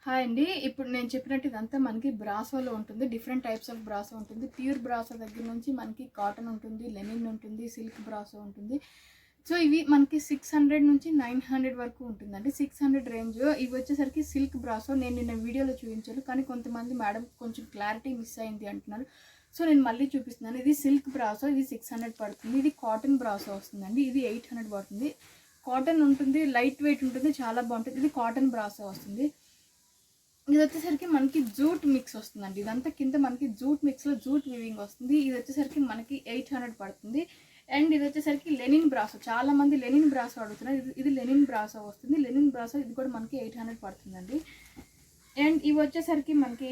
Hi అండి. ఇప్పుడు నేను చెప్పినట్టు ఇదంతా మనకి బ్రాసోలో ఉంటుంది. డిఫరెంట్ టైప్స్ ఆఫ్ బ్రాసో ఉంటుంది. ప్యూర్ బ్రాసో దగ్గర నుంచి మనకి కాటన్ ఉంటుంది, లెనిన్ ఉంటుంది, సిల్క్ బ్రాసో ఉంటుంది. సో ఇవి మనకి 600 నుంచి 900 వరకు ఉంటుందండి. 600 రేంజ్. ఇవి వచ్చేసరికి సిల్క్ బ్రాసో. నేను నిన్న వీడియోలో చూపించాను, కానీ కొంతమంది మేడం కొంచెం క్లారిటీ మిస్ అయింది అంటున్నారు. సో నేను మళ్ళీ చూపిస్తున్నాను. ఇది సిల్క్ బ్రాసో, ఇది 600 పడుతుంది. ఇది కాటన్ బ్రాసో వస్తుందండి, ఇది 800 పడుతుంది. కాటన్ ఉంటుంది, లైట్ వెయిట్ ఉంటుంది, చాలా బాగుంటుంది. ఇది కాటన్ బ్రాసో వస్తుంది. ఇది వచ్చేసరికి మనకి జూట్ మిక్స్ వస్తుందండి. ఇదంతా కింద మనకి జూట్ మిక్స్లో జూట్ వీవింగ్ వస్తుంది. ఇది వచ్చేసరికి మనకి 800 పడుతుంది. అండ్ ఇది వచ్చేసరికి లెనిన్ బ్రాసో. చాలా మంది లెనిన్ బ్రాసో అడుగుతున్నారు. ఇది లెనిన్ బ్రాసో వస్తుంది. లెనిన్ బ్రాసో ఇది కూడా మనకి 800 పడుతుందండి. అండ్ ఇవి వచ్చేసరికి మనకి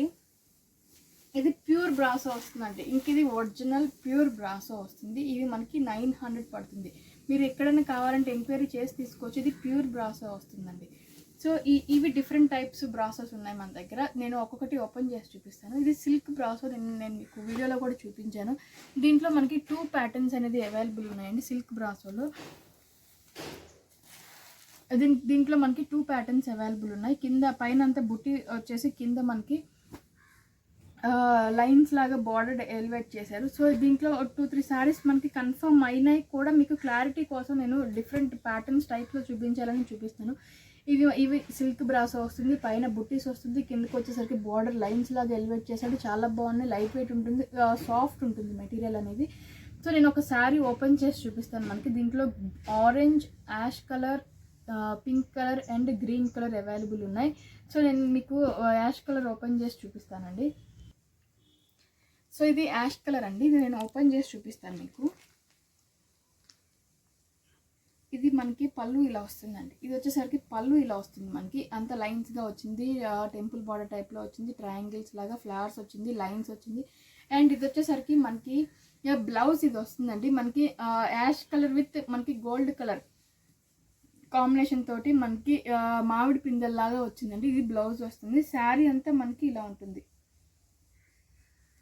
ఇది ప్యూర్ బ్రాసో వస్తుందండి. ఇంక ఇది ఒరిజినల్ ప్యూర్ బ్రాసో వస్తుంది. ఇది మనకి 900 పడుతుంది. మీరు ఎక్కడైనా కావాలంటే ఎంక్వైరీ చేసి తీసుకోవచ్చు. ఇది ప్యూర్ బ్రాసో వస్తుందండి. సో ఇవి డిఫరెంట్ టైప్స్ బ్రాసోస్ ఉన్నాయి మన దగ్గర. నేను ఒక్కొక్కటి ఓపెన్ చేసి చూపిస్తాను. ఇది సిల్క్ బ్రాసో. నేను మీకు వీడియోలో కూడా చూపించాను. దీంట్లో మనకి 2 ప్యాటర్న్స్ అనేది అవైలబుల్ ఉన్నాయండి సిల్క్ బ్రాసోలో. దీంట్లో మనకి 2 ప్యాటర్న్స్ అవైలబుల్ ఉన్నాయి. కింద పైన అంతా బుట్టి వచ్చేసి కింద మనకి లైన్స్ లాగా బార్డర్ ఎలివేట్ చేశారు. సో దీంట్లో 2-3 శారీస్ మనకి కన్ఫర్మ్ అయినాయి కూడా. మీకు క్లారిటీ కోసం నేను డిఫరెంట్ ప్యాటర్న్స్ టైప్లో చూపించాలని చూపిస్తాను. ఇవి సిల్క్ బ్రాసో వస్తుంది, పైన బుట్టీస్ వస్తుంది, కిందకి వచ్చేసరికి బార్డర్ లైన్స్ లాగా ఎలివేట్ చేశాడు. చాలా బాగున్నాయి, లైట్ వెయిట్ ఉంటుంది, సాఫ్ట్ ఉంటుంది మెటీరియల్ అనేది. సో నేను ఒక శారీ ఓపెన్ చేసి చూపిస్తాను. మనకి దీంట్లో orange, ash colour, pink colour and green colour available ఉన్నాయి. సో నేను మీకు యాష్ కలర్ ఓపెన్ చేసి చూపిస్తానండి. సో ఇది యాష్ కలర్ అండి. ఇది నేను ఓపెన్ చేసి చూపిస్తాను మీకు. ఇది మనకి పళ్ళు ఇలా వస్తుందండి. ఇది వచ్చేసరికి పళ్ళు ఇలా వస్తుంది. మనకి అంత లైన్స్గా వచ్చింది, టెంపుల్ బార్డర్ టైప్లో వచ్చింది, ట్రయాంగిల్స్ లాగా ఫ్లవర్స్ వచ్చింది, లైన్స్ వచ్చింది. అండ్ ఇది వచ్చేసరికి మనకి బ్లౌజ్ ఇది వస్తుందండి. మనకి యాష్ కలర్ విత్ మనకి గోల్డ్ కలర్ కాంబినేషన్ తోటి మనకి మామిడి పిందెల్లాగా వచ్చిందండి. ఇది బ్లౌజ్ వస్తుంది. శారీ అంతా మనకి ఇలా ఉంటుంది.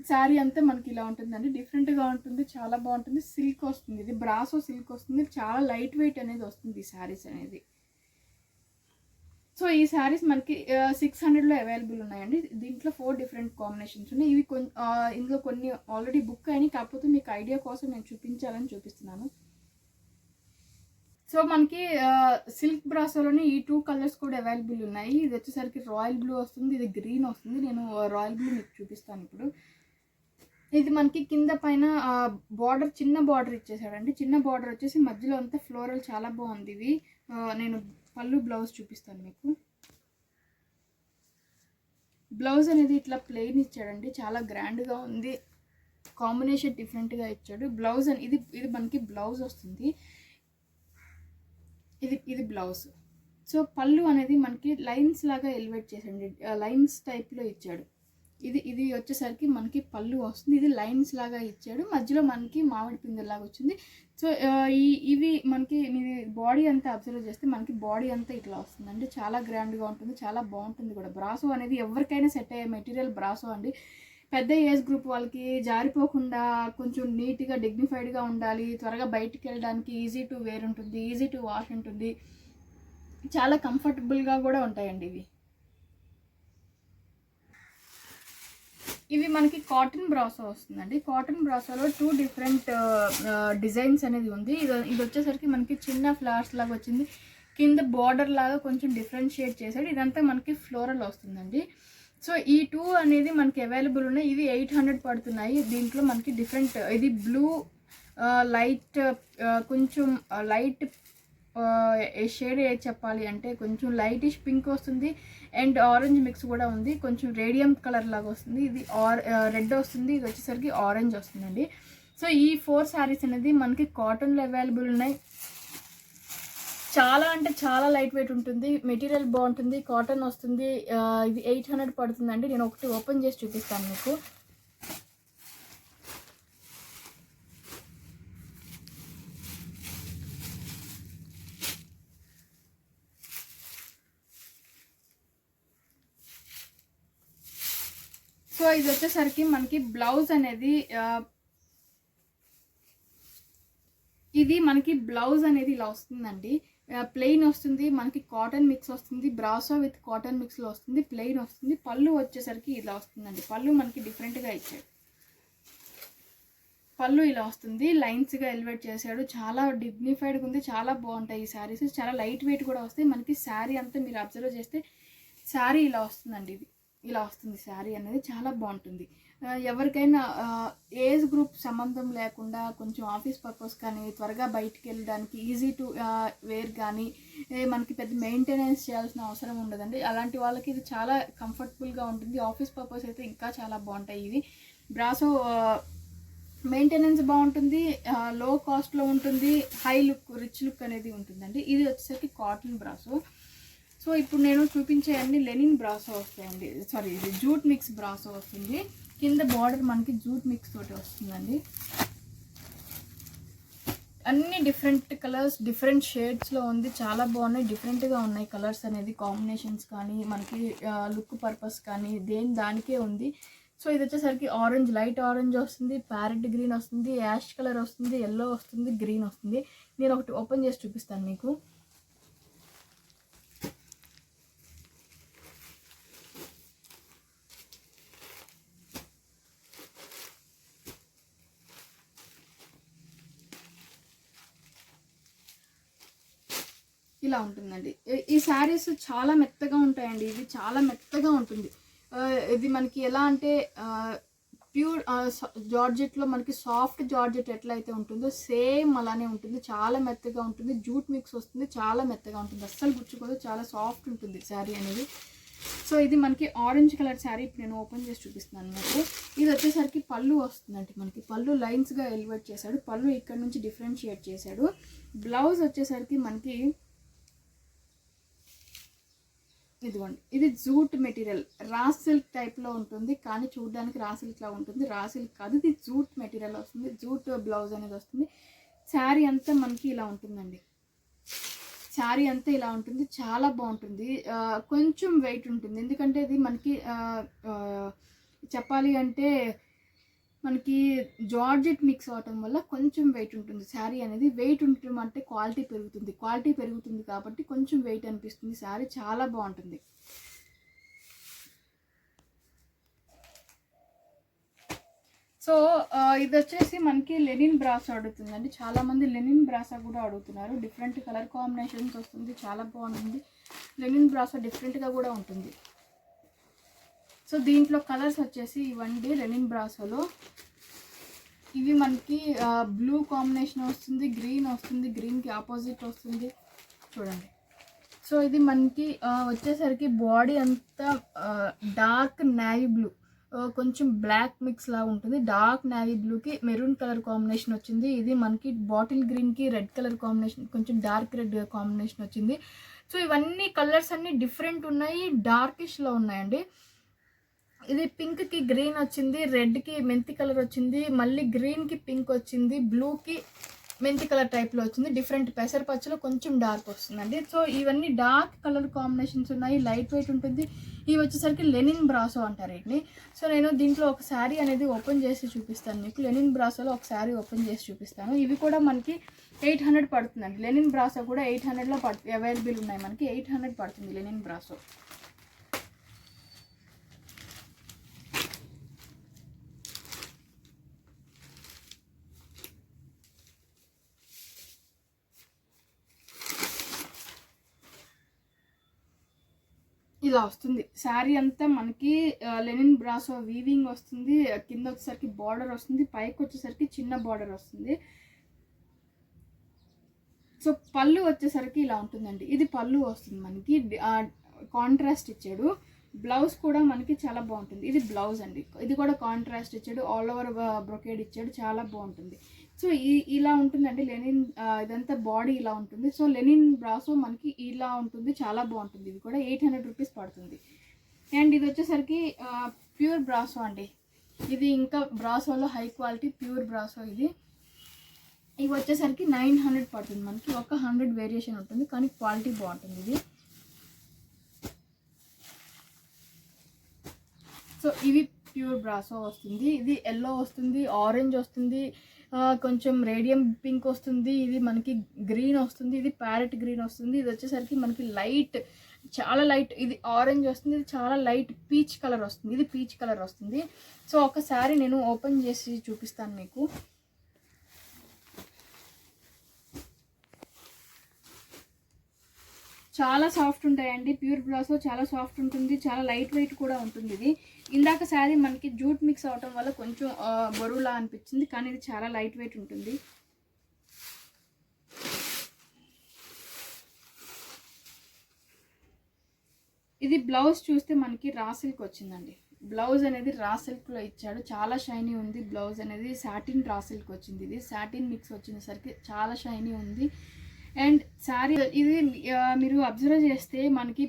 శారీ అంతా మనకి ఇలా ఉంటుందండి. డిఫరెంట్గా ఉంటుంది, చాలా బాగుంటుంది. సిల్క్ వస్తుంది, ఇది బ్రాసో సిల్క్ వస్తుంది. చాలా లైట్ వెయిట్ అనేది వస్తుంది ఈ శారీస్ అనేది. సో ఈ శారీస్ మనకి 600లో అవైలబుల్ ఉన్నాయండి. దీంట్లో 4 డిఫరెంట్ కాంబినేషన్స్ ఉన్నాయి. ఇవి ఇందులో కొన్ని ఆల్రెడీ బుక్ అయినాయి, కాకపోతే మీకు ఐడియా కోసం నేను చూపించాలని చూపిస్తున్నాను. సో మనకి సిల్క్ బ్రాసోలోనే ఈ 2 కలర్స్ కూడా అవైలబుల్ ఉన్నాయి. ఇది వచ్చేసరికి రాయల్ బ్లూ వస్తుంది, ఇది గ్రీన్ వస్తుంది. నేను రాయల్ బ్లూ మీకు చూపిస్తాను ఇప్పుడు. ఇది మనకి కింద పైన బార్డర్ చిన్న బార్డర్ ఇచ్చేసాడండి. చిన్న బార్డర్ వచ్చేసి మధ్యలో అంతా ఫ్లోరల్, చాలా బాగుంది. ఇవి నేను పళ్ళు బ్లౌజ్ చూపిస్తాను మీకు. బ్లౌజ్ అనేది ఇట్లా ప్లెయిన్ ఇచ్చాడండి, చాలా గ్రాండ్గా ఉంది. కాంబినేషన్ డిఫరెంట్గా ఇచ్చాడు. బ్లౌజ్ అని ఇది మనకి బ్లౌజ్ వస్తుంది. ఇది బ్లౌజ్. సో పళ్ళు అనేది మనకి లైన్స్ లాగా ఎలివేట్ చేసండి, లైన్స్ టైప్లో ఇచ్చాడు. ఇది వచ్చేసరికి మనకి పళ్ళు వస్తుంది. ఇది లైన్స్ లాగా ఇచ్చాడు, మధ్యలో మనకి మామిడి పిందెలాగా వచ్చింది. సో ఇవి మనకి మీరు బాడీ అంతా అబ్జర్వ్ చేస్తే మనకి బాడీ అంతా ఇట్లా వస్తుందండి. చాలా గ్రాండ్గా ఉంటుంది, చాలా బాగుంటుంది కూడా. బ్రాసో అనేది ఎవరికైనా సెట్ అయ్యే మెటీరియల్ బ్రాసో అండి. పెద్ద ఏజ్ గ్రూప్ వాళ్ళకి జారిపోకుండా కొంచెం నీట్గా డిగ్నిఫైడ్గా ఉండాలి, త్వరగా బయటికి వెళ్ళడానికి ఈజీ టు వేర్ ఉంటుంది, ఈజీ టు వాష్ ఉంటుంది, చాలా కంఫర్టబుల్గా కూడా ఉంటాయండి ఇవి మనకి కాటన్ బ్రాసో వస్తుందండి. కాటన్ బ్రాసోలో 2 డిఫరెంట్ డిజైన్స్ అనేది ఉంది. ఇది వచ్చేసరికి మనకి చిన్న ఫ్లవర్స్ లాగా వచ్చింది, కింద బార్డర్ లాగా కొంచెం డిఫరెన్షియేట్ చేశాడు. ఇదంతా మనకి ఫ్లోరల్ వస్తుందండి. సో ఈ 2 అనేది మనకి అవైలబుల్ ఉన్నాయి. ఇవి 800 పడుతున్నాయి. దీంట్లో మనకి డిఫరెంట్, ఇది బ్లూ, లైట్, కొంచెం లైట్ షేడ్ ఏది చెప్పాలి అంటే కొంచెం లైటిష్ పింక్ వస్తుంది, అండ్ ఆరెంజ్ మిక్స్ కూడా ఉంది, కొంచెం రేడియం కలర్ లాగా వస్తుంది. ఇది రెడ్ వస్తుంది, ఇది వచ్చేసరికి ఆరెంజ్ వస్తుందండి. సో ఈ 4 శారీస్ అనేది మనకి కాటన్లో అవైలబుల్ ఉన్నాయి. చాలా అంటే చాలా లైట్ వెయిట్ ఉంటుంది, మెటీరియల్ బాగుంటుంది, కాటన్ వస్తుంది. ఇది 800 పడుతుందండి. నేను ఒకటి ఓపెన్ చేసి చూపిస్తాను మీకు. సో ఇది వచ్చేసరికి మనకి బ్లౌజ్ అనేది ఇది మనకి బ్లౌజ్ అనేది ఇలా వస్తుందండి. ప్లెయిన్ వస్తుంది, మనకి కాటన్ మిక్స్ వస్తుంది, బ్రాసో విత్ కాటన్ మిక్స్లో వస్తుంది, ప్లెయిన్ వస్తుంది. పళ్ళు వచ్చేసరికి ఇలా వస్తుందండి. పళ్ళు మనకి డిఫరెంట్గా ఇచ్చాడు. పళ్ళు ఇలా వస్తుంది, లైన్స్గా ఎలివేట్ చేశాడు. చాలా డిగ్నిఫైడ్గా ఉంది, చాలా బాగుంటాయి ఈ శారీస్. చాలా లైట్ వెయిట్ కూడా వస్తాయి. మనకి శారీ అంతా మీరు అబ్జర్వ్ చేస్తే శారీ ఇలా వస్తుందండి. ఇది ఇలా వస్తుంది శారీ అనేది, చాలా బాగుంటుంది. ఎవరికైనా ఏజ్ గ్రూప్ సంబంధం లేకుండా కొంచెం ఆఫీస్ పర్పస్ కానీ త్వరగా బయటికి వెళ్ళడానికి ఈజీ టు వేర్ కానీ మనకి పెద్ద మెయింటెనెన్స్ చేయాల్సిన అవసరం ఉండదండి. అలాంటి వాళ్ళకి ఇది చాలా కంఫర్టబుల్గా ఉంటుంది. ఆఫీస్ పర్పస్ అయితే ఇంకా చాలా బాగుంటాయి ఇవి. బ్రాసో మెయింటెనెన్స్ బాగుంటుంది, లో కాస్ట్లో ఉంటుంది, హై లుక్ రిచ్ లుక్ అనేది ఉంటుందండి. ఇది వచ్చేసరికి కాటన్ బ్రాసో. సో ఇప్పుడు నేను చూపించే అన్ని లెనిన్ బ్రాసో వస్తాయండి. సారీ, ఇది జూట్ మిక్స్ బ్రాసో వస్తుంది. కింద బార్డర్ మనకి జూట్ మిక్స్ తోటి వస్తుందండి. అన్ని డిఫరెంట్ కలర్స్, డిఫరెంట్ షేడ్స్లో ఉంది. చాలా బాగున్నాయి, డిఫరెంట్గా ఉన్నాయి కలర్స్ అనేది. కాంబినేషన్స్ కానీ మనకి లుక్ పర్పస్ కానీ దానికే ఉంది. సో ఇది వచ్చేసరికి ఆరెంజ్, లైట్ ఆరెంజ్ వస్తుంది, ప్యారెట్ గ్రీన్ వస్తుంది, యాష్ కలర్ వస్తుంది, ఎల్లో వస్తుంది, గ్రీన్ వస్తుంది. నేను ఒకటి ఓపెన్ చేసి చూపిస్తాను మీకు. ఇలా ఉంటుందండి. ఈ శారీస్ చాలా మెత్తగా ఉంటాయండి. ఇది చాలా మెత్తగా ఉంటుంది. ఇది మనకి ఎలా అంటే ప్యూర్ జార్జెట్లో మనకి సాఫ్ట్ జార్జెట్ ఎట్లయితే ఉంటుందో సేమ్ అలానే ఉంటుంది. చాలా మెత్తగా ఉంటుంది, జూట్ మిక్స్ వస్తుంది, చాలా మెత్తగా ఉంటుంది, అస్సలు గుచ్చుకోదు, చాలా సాఫ్ట్ ఉంటుంది శారీ అనేది. సో ఇది మనకి ఆరెంజ్ కలర్ శారీ. ఇప్పుడు నేను ఓపెన్ చేసి చూపిస్తున్నాను మీకు. ఇది వచ్చేసరికి పళ్ళు వస్తుందండి. మనకి పళ్ళు లైన్స్గా ఎలివేట్ చేశాడు. పళ్ళు ఇక్కడ నుంచి డిఫరెన్షియేట్ చేశాడు. బ్లౌజ్ వచ్చేసరికి మనకి ఇదిగోండి, ఇది జూట్ మెటీరియల్, రా సిల్క్ టైప్లో ఉంటుంది, కానీ చూడడానికి రా సిల్క్ లా ఉంటుంది. రా సిల్క్ కాదు, ఇది జూట్ మెటీరియల్ వస్తుంది. జూట్ బ్లౌజ్ అనేది వస్తుంది. శారీ అంతా మనకి ఇలా ఉంటుందండి. శారీ అంతా ఇలా ఉంటుంది, చాలా బాగుంటుంది. కొంచెం వెయిట్ ఉంటుంది, ఎందుకంటే ఇది మనకి చెప్పాలి అంటే మనకి జార్జెట్ మిక్స్ అవటం వల్ల కొంచెం వెయిట్ ఉంటుంది శారీ అనేది. వెయిట్ ఉండటం అంటే క్వాలిటీ పెరుగుతుంది కాబట్టి కొంచెం వెయిట్ అనిపిస్తుంది. శారీ చాలా బాగుంటుంది. సో ఇది వచ్చేసి మనకి లెనిన్ బ్రాసో అడుగుతుందండి. చాలామంది లెనిన్ బ్రాసో కూడా అడుగుతున్నారు. డిఫరెంట్ కలర్ కాంబినేషన్స్ వస్తుంది, చాలా బాగుంటుంది. లెనిన్ బ్రాసో డిఫరెంట్గా కూడా ఉంటుంది. సో దీంట్లో కలర్స్ వచ్చేసి ఇవ్వండి. లెనిన్ బ్రాసోలో ఇవి మనకి బ్లూ కాంబినేషన్ వస్తుంది, గ్రీన్ వస్తుంది, గ్రీన్కి ఆపోజిట్ వస్తుంది, చూడండి. సో ఇది మనకి వచ్చేసరికి బాడీ అంతా డార్క్ నేవీ బ్లూ, కొంచెం బ్లాక్ మిక్స్ లా ఉంటుంది. డార్క్ నేవీ బ్లూకి మెరూన్ కలర్ కాంబినేషన్ వచ్చింది. ఇది మనకి బాటిల్ గ్రీన్కి రెడ్ కలర్ కాంబినేషన్, కొంచెం డార్క్ రెడ్ కాంబినేషన్ వచ్చింది. సో ఇవన్నీ కలర్స్ అన్నీ డిఫరెంట్ ఉన్నాయి, డార్కిష్లో ఉన్నాయండి. ఇది పింక్కి గ్రీన్ వచ్చింది, రెడ్కి మెంతి కలర్ వచ్చింది, మళ్ళీ గ్రీన్కి పింక్ వచ్చింది, బ్లూకి మెంతి కలర్ టైప్లో వచ్చింది. డిఫరెంట్ పెసరపచ్చలో కొంచెం డార్క్ వస్తుందండి. సో ఇవన్నీ డార్క్ కలర్ కాంబినేషన్స్ ఉన్నాయి, లైట్ వెయిట్ ఉంటుంది. ఇవి వచ్చేసరికి లెనిన్ బ్రాసో అంటారు వీటిని. సో నేను దీంట్లో ఒక శారీ అనేది ఓపెన్ చేసి చూపిస్తాను మీకు. లెనిన్ బ్రాసోలో ఒక శారీ ఓపెన్ చేసి చూపిస్తాను. ఇవి కూడా మనకి 800 పడుతుందండి. లెనిన్ బ్రాసో కూడా 800లో అవైలబుల్ ఉన్నాయి మనకి. 800 పడుతుంది లెనిన్ బ్రాసో. ఇలా వస్తుంది శారీ అంతా మనకి. లెనిన్ బ్రాసో వీవింగ్ వస్తుంది, కింద వచ్చేసరికి బార్డర్ వస్తుంది, పైకి వచ్చేసరికి చిన్న బార్డర్ వస్తుంది. సో పళ్ళు వచ్చేసరికి ఇలా ఉంటుందండి. ఇది పళ్ళు వస్తుంది మనకి, కాంట్రాస్ట్ ఇచ్చాడు. బ్లౌజ్ కూడా మనకి చాలా బాగుంటుంది. ఇది బ్లౌజ్ అండి, ఇది కూడా కాంట్రాస్ట్ ఇచ్చాడు, ఆల్ ఓవర్ బ్రొకేడ్ ఇచ్చాడు, చాలా బాగుంటుంది. సో ఇలా ఉంటుందండి లెనిన్. ఇదంతా బాడీ ఇలా ఉంటుంది. సో లెనిన్ బ్రాసో మనకి ఇలా ఉంటుంది, చాలా బాగుంటుంది. ఇది కూడా 800 రూపీస్ పడుతుంది. అండ్ ఇది వచ్చేసరికి ప్యూర్ బ్రాసో అండి. ఇది ఇంకా బ్రాసోలో హై క్వాలిటీ ప్యూర్ బ్రాసో. ఇవి వచ్చేసరికి 900 పడుతుంది మనకి. ఒక 100 వేరియేషన్ ఉంటుంది, కానీ క్వాలిటీ బాగుంటుంది ఇది. సో ఇవి ప్యూర్ బ్రాసో వస్తుంది. ఇది ఎల్లో వస్తుంది, ఆరెంజ్ వస్తుంది, కొంచెం రేడియం పింక్ వస్తుంది, ఇది మనకి గ్రీన్ వస్తుంది, ఇది ప్యారెట్ గ్రీన్ వస్తుంది, ఇది వచ్చేసరికి మనకి లైట్, చాలా లైట్, ఇది ఆరెంజ్ వస్తుంది, ఇది చాలా లైట్ పీచ్ కలర్ వస్తుంది, ఇది పీచ్ కలర్ వస్తుంది. సో ఒకసారి నేను ఓపెన్ చేసి చూపిస్తాను మీకు. చాలా సాఫ్ట్ ఉంటాయండి, ప్యూర్ బ్రాసో చాలా సాఫ్ట్ ఉంటుంది, చాలా లైట్ వెయిట్ కూడా ఉంటుంది. ఇది ఇందాక శారీ మనకి జూట్ మిక్స్ అవటం వల్ల కొంచెం బరువులా అనిపించింది, కానీ ఇది చాలా లైట్ వెయిట్ ఉంటుంది. ఇది బ్లౌజ్ చూస్తే మనకి రా సిల్క్ వచ్చిందండి. బ్లౌజ్ అనేది రా సిల్క్లో ఇచ్చాడు, చాలా షైనీ ఉంది. బ్లౌజ్ అనేది సాటిన్ రా సిల్క్ వచ్చింది, ఇది సాటిన్ మిక్స్ వచ్చేసరికి చాలా షైనీ ఉంది. అండ్ శారీ ఇది మీరు అబ్జర్వ్ చేస్తే మనకి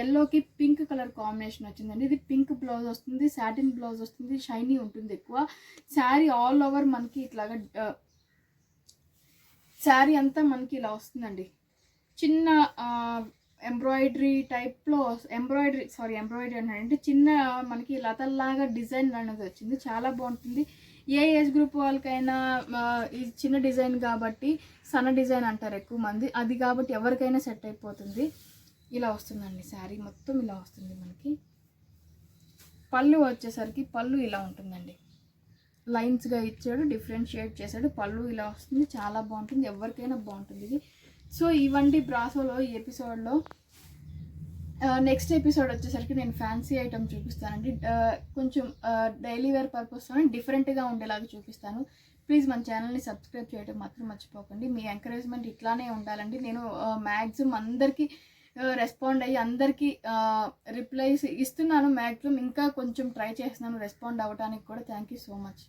ఎల్లోకి పింక్ కలర్ కాంబినేషన్ వచ్చిందండి. ఇది పింక్ బ్లౌజ్ వస్తుంది, సాటిన్ బ్లౌజ్ వస్తుంది, షైనీ ఉంటుంది ఎక్కువ. శారీ ఆల్ ఓవర్ మనకి ఇట్లాగా శారీ అంతా మనకి ఇలా వస్తుందండి. చిన్న ఎంబ్రాయిడరీ టైప్లో, ఎంబ్రాయిడరీ అంటే చిన్న మనకి లతల్లాగా డిజైన్ అనేది వచ్చింది, చాలా బాగుంటుంది. ఏ ఏజ్ గ్రూప్ వాళ్ళకైనా ఇది చిన్న డిజైన్ కాబట్టి, సన్న డిజైన్ అంటారు ఎక్కువ మంది, అది కాబట్టి ఎవరికైనా సెట్ అయిపోతుంది. ఇలా వస్తుందండి శారీ మొత్తం, ఇలా వస్తుంది మనకి. పళ్ళు వచ్చేసరికి పళ్ళు ఇలా ఉంటుందండి, లైన్స్గా ఇచ్చాడు, డిఫరెన్షియేట్ చేశాడు. పళ్ళు ఇలా వస్తుంది, చాలా బాగుంటుంది, ఎవరికైనా బాగుంటుంది ఇది. సో ఇవండి బ్రాసోలో ఈ ఎపిసోడ్లో. నెక్స్ట్ ఎపిసోడ్ వచ్చేసరికి నేను ఫ్యాన్సీ ఐటమ్ చూపిస్తానండి. కొంచెం డైలీ వేర్ పర్పస్తో డిఫరెంట్గా ఉండేలాగా చూపిస్తాను. ప్లీజ్ మన ఛానల్ని సబ్స్క్రైబ్ చేయడం మాత్రం మర్చిపోకండి. మీ ఎంకరేజ్మెంట్ ఇట్లానే ఉండాలండి. నేను మ్యాక్సిమం అందరికీ రెస్పాండ్ అయ్యి అందరికీ రిప్లైస్ ఇస్తున్నాను. మ్యాక్సిమం ఇంకా కొంచెం ట్రై చేస్తున్నాను రెస్పాండ్ అవ్వడానికి కూడా. Thank you so much.